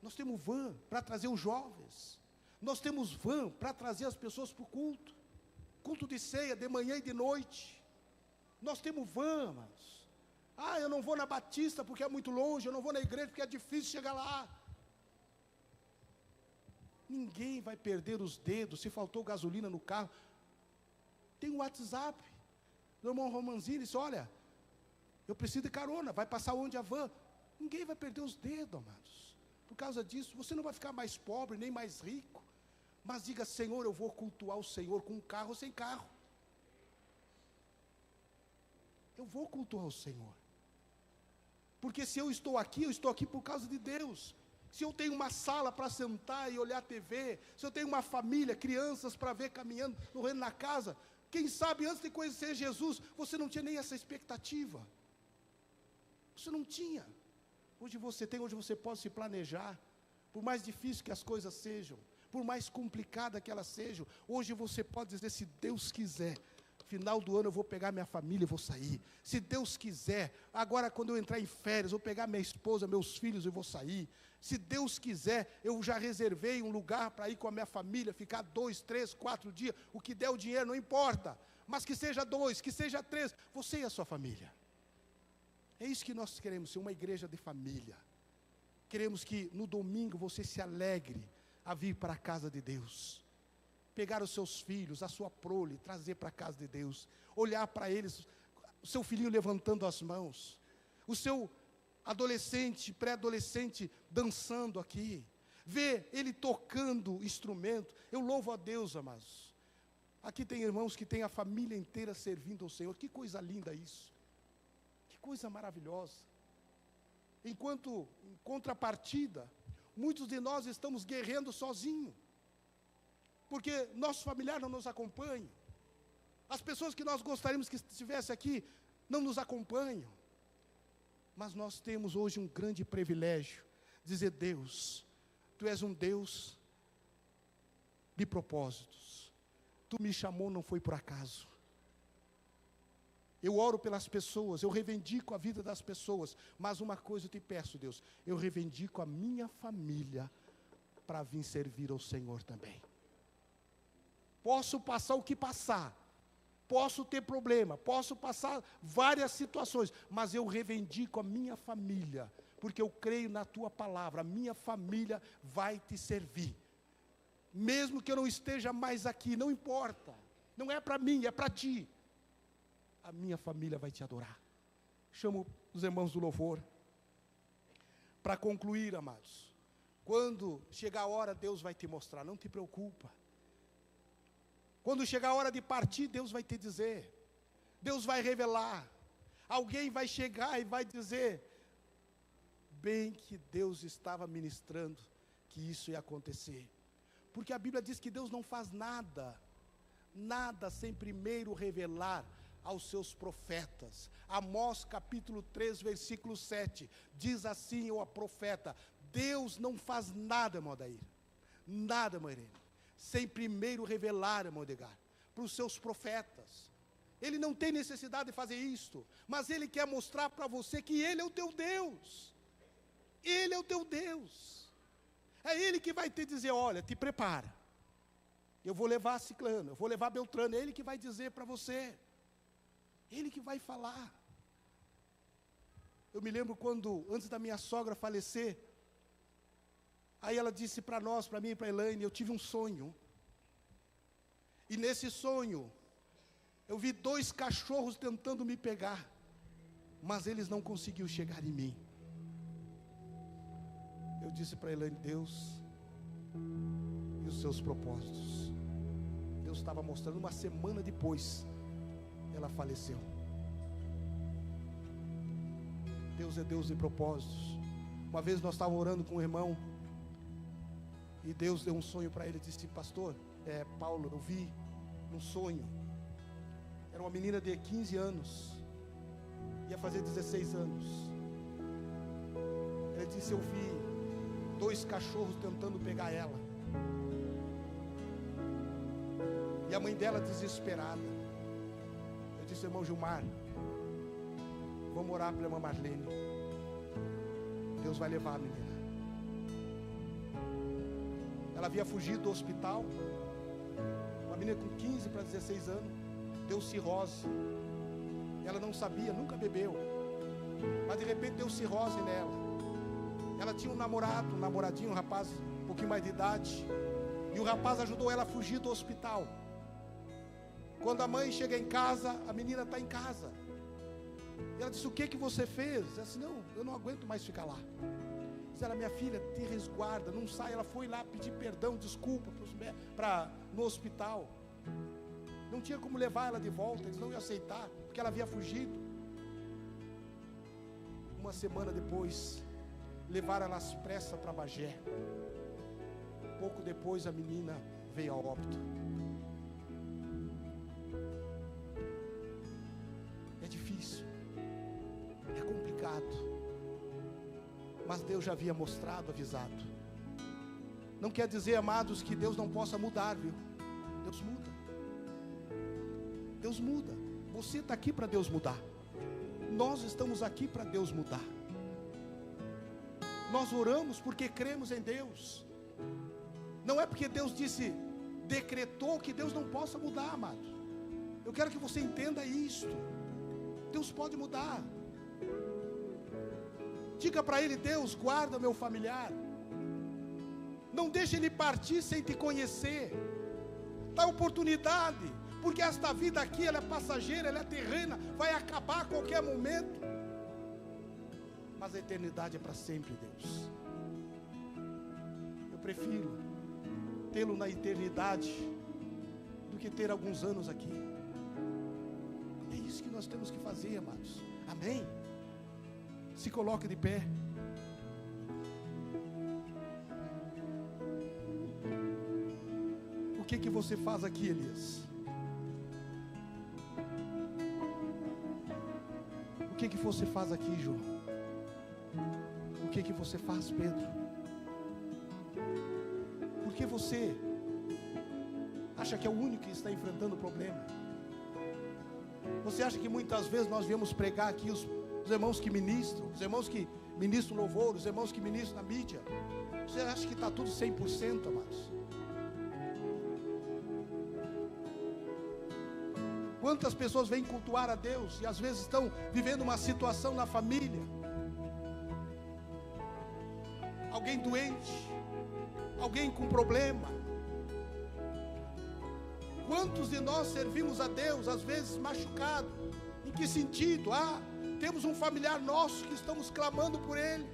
Nós temos van para trazer os jovens. Nós temos van para trazer as pessoas para o culto. Culto de ceia, de manhã e de noite. Nós temos van, irmãos. Eu não vou na Batista porque é muito longe. Eu não vou na igreja porque é difícil chegar lá. Ninguém vai perder os dedos se faltou gasolina no carro. Tem um WhatsApp. O irmão Romanzinho disse, olha, eu preciso de carona, vai passar onde a van? Ninguém vai perder os dedos, amados. Por causa disso, você não vai ficar mais pobre, nem mais rico. Mas diga, Senhor, eu vou cultuar o Senhor com carro ou sem carro. Eu vou cultuar o Senhor. Porque se eu estou aqui por causa de Deus. Se eu tenho uma sala para sentar e olhar a TV, se eu tenho uma família, crianças para ver caminhando no reino na casa, quem sabe antes de conhecer Jesus, você não tinha nem essa expectativa. Você não tinha. Hoje você tem, hoje você pode se planejar. Por mais difícil que as coisas sejam, por mais complicada que elas sejam, hoje você pode dizer, se Deus quiser, final do ano eu vou pegar minha família e vou sair. Se Deus quiser, agora quando eu entrar em férias, eu vou pegar minha esposa, meus filhos e vou sair. Se Deus quiser, eu já reservei um lugar para ir com a minha família, ficar 2, 3, 4 dias, o que der o dinheiro, não importa. Mas que seja 2, que seja 3, você e a sua família. É isso que nós queremos, ser uma igreja de família. Queremos que no domingo você se alegre a vir para a casa de Deus. Pegar os seus filhos, a sua prole, trazer para a casa de Deus. Olhar para eles, o seu filhinho levantando as mãos. O seu adolescente, pré-adolescente dançando aqui. Ver ele tocando instrumento. Eu louvo a Deus, amados. Aqui tem irmãos que têm a família inteira servindo ao Senhor. Que coisa linda isso. Que coisa maravilhosa. Enquanto, em contrapartida, muitos de nós estamos guerreando sozinhos. Porque nosso familiar não nos acompanha. As pessoas que nós gostaríamos que estivessem aqui não nos acompanham. Mas nós temos hoje um grande privilégio. Dizer, Deus, Tu és um Deus de propósitos. Tu me chamou, não foi por acaso. Eu oro pelas pessoas, eu reivindico a vida das pessoas. Mas uma coisa eu te peço, Deus, eu reivindico a minha família para vir servir ao Senhor também. Posso passar o que passar, posso ter problema, posso passar várias situações, mas eu reivindico a minha família, porque eu creio na Tua palavra, a minha família vai te servir. Mesmo que eu não esteja mais aqui, não importa, não é para mim, é para Ti. A minha família vai Te adorar. Chamo os irmãos do louvor. Para concluir, amados, quando chegar a hora, Deus vai te mostrar, não te preocupa. Quando chegar a hora de partir, Deus vai te dizer. Deus vai revelar. Alguém vai chegar e vai dizer, bem que Deus estava ministrando que isso ia acontecer. Porque a Bíblia diz que Deus não faz nada sem primeiro revelar aos seus profetas. Amós capítulo 3, versículo 7, diz assim o profeta, Deus não faz nada, irmão Adair, nada, irmão Irene, sem primeiro revelar, irmão Edgar, para os seus profetas. Ele não tem necessidade de fazer isto, mas Ele quer mostrar para você que Ele é o teu Deus. Ele é o teu Deus. É Ele que vai te dizer, olha, te prepara. Eu vou levar Ciclano, eu vou levar Beltrano, é Ele que vai dizer para você. Ele que vai falar. Eu me lembro quando, antes da minha sogra falecer, aí ela disse para nós, para mim e para a Elaine, eu tive um sonho. E nesse sonho, eu vi 2 cachorros tentando me pegar, mas eles não conseguiram chegar em mim. Eu disse para a Elaine, Deus e os seus propósitos. Deus estava mostrando, uma semana depois, ela faleceu. Deus é Deus de propósitos. Uma vez nós estávamos orando com um irmão, e Deus deu um sonho para ele, disse, pastor, Paulo, eu vi um sonho, era uma menina de 15 anos, ia fazer 16 anos, ele disse, eu vi 2 cachorros tentando pegar ela, E a mãe dela desesperada. Eu disse: irmão Gilmar, vamos orar pela irmã Marlene. Deus vai levar a menina. Ela havia fugido do hospital. Uma menina com 15 para 16 anos. Deu cirrose. Ela não sabia, nunca bebeu. Mas de repente deu cirrose nela. Ela tinha um namorado, um namoradinho, um rapaz um pouquinho mais de idade. E o rapaz ajudou ela a fugir do hospital. Quando a mãe chega em casa, a menina está em casa. E ela disse: o que você fez? Ela disse: não, eu não aguento mais ficar lá. Disse ela: minha filha, te resguarda, não sai. Ela foi lá pedir perdão, desculpa no hospital. Não tinha como levar ela de volta, eles não iam aceitar, porque ela havia fugido. Uma semana depois, levaram ela às pressas para Bagé. Pouco depois a menina veio a óbito. É difícil, é complicado, mas Deus já havia mostrado, avisado. Não quer dizer, amados, que Deus não possa mudar, viu? Deus muda. Deus muda. Você está aqui para Deus mudar. Nós estamos aqui para Deus mudar. Nós oramos porque cremos em Deus. Não é porque Deus decretou que Deus não possa mudar, amados. Eu quero que você entenda isto. Deus pode mudar. Diga para Ele: Deus, guarda meu familiar. Não deixe ele partir sem te conhecer. Dá oportunidade, porque esta vida aqui, ela é passageira, ela é terrena, vai acabar a qualquer momento. Mas a eternidade é para sempre, Deus. Eu prefiro tê-lo na eternidade do que ter alguns anos aqui. É isso que nós temos que fazer, amados. Amém? Se coloque de pé. O que você faz aqui, Elias? O que você faz aqui, João? O que você faz, Pedro? Por que você acha que é o único que está enfrentando o problema? Você acha que muitas vezes nós viemos pregar aqui os irmãos que ministram, os irmãos que ministram louvor, os irmãos que ministram na mídia? Você acha que está tudo 100%, amados? Quantas pessoas vêm cultuar a Deus e às vezes estão vivendo uma situação na família? Alguém doente, alguém com problema. Quantos de nós servimos a Deus, às vezes machucado? Em que sentido? Temos um familiar nosso que estamos clamando por ele.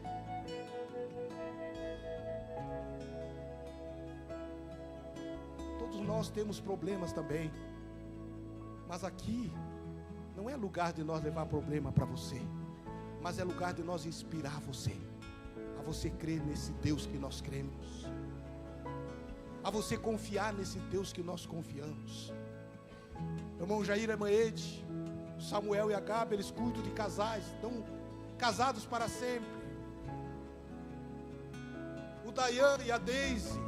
Todos nós temos problemas também. Mas aqui não é lugar de nós levar problema para você, mas é lugar de nós inspirar você, a você crer nesse Deus que nós cremos, a você confiar nesse Deus que nós confiamos. Irmão Jair e irmã Ede, Samuel e a Gabi, eles cuidam de casais, estão casados para sempre. O Dayan e a Deise,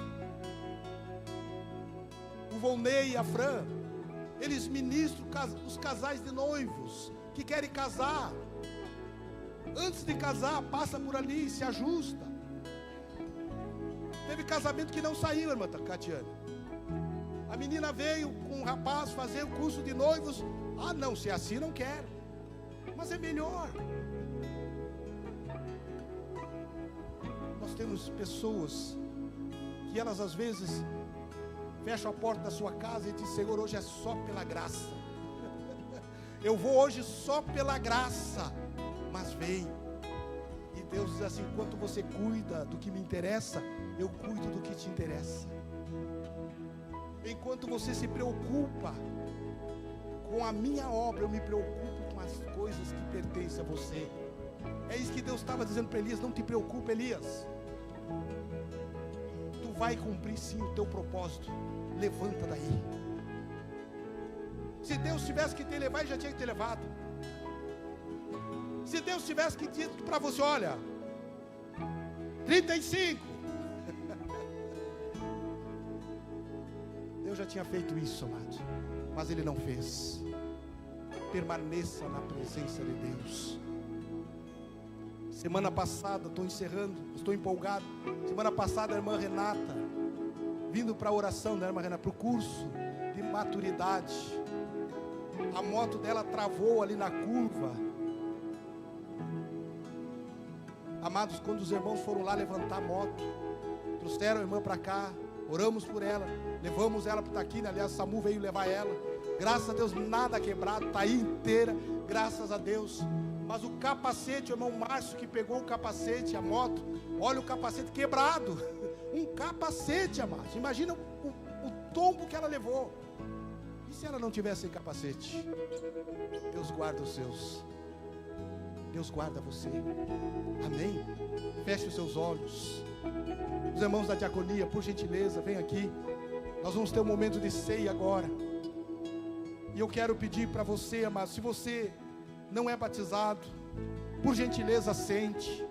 o Volney e a Fran, eles ministram os casais de noivos que querem casar. Antes de casar, passa por ali, se ajusta. Teve casamento que não saiu, irmã Catiane. A menina veio com um rapaz fazer o curso de noivos. Não, se é assim não quero. Mas é melhor. Nós temos pessoas que elas às vezes fecham a porta da sua casa e dizem: Senhor, hoje é só pela graça. Eu vou hoje só pela graça. Mas vem. E Deus diz assim: enquanto você cuida do que me interessa, eu cuido do que te interessa. Enquanto você se preocupa com a minha obra, eu me preocupo com as coisas que pertencem a você. É isso que Deus estava dizendo para Elias: não te preocupe, Elias. Tu vai cumprir sim o teu propósito. Levanta daí. Se Deus tivesse que te levar, Ele já tinha que ter levado. Se Deus tivesse que dito para você: olha, 35. Deus já tinha feito isso, amado, mas Ele não fez. Permaneça na presença de Deus. Semana passada, estou encerrando, estou empolgado. Semana passada a irmã Renata, vindo para a oração da irmã Renata, para o curso de maturidade, a moto dela travou ali na curva. Amados, quando os irmãos foram lá levantar a moto, trouxeram a irmã para cá, oramos por ela, levamos ela para o Taquina. Aliás, Samu veio levar ela, graças a Deus nada quebrado, está aí inteira, graças a Deus. Mas o capacete, o irmão Márcio que pegou o capacete, a moto, olha o capacete quebrado, um capacete, amados, imagina o tombo que ela levou. E se ela não tivesse capacete? Deus guarda os seus, Deus guarda você, amém? Feche os seus olhos. Os irmãos da diaconia, por gentileza, vem aqui. Nós vamos ter um momento de ceia agora. E eu quero pedir para você, amado, se você não é batizado, por gentileza sente.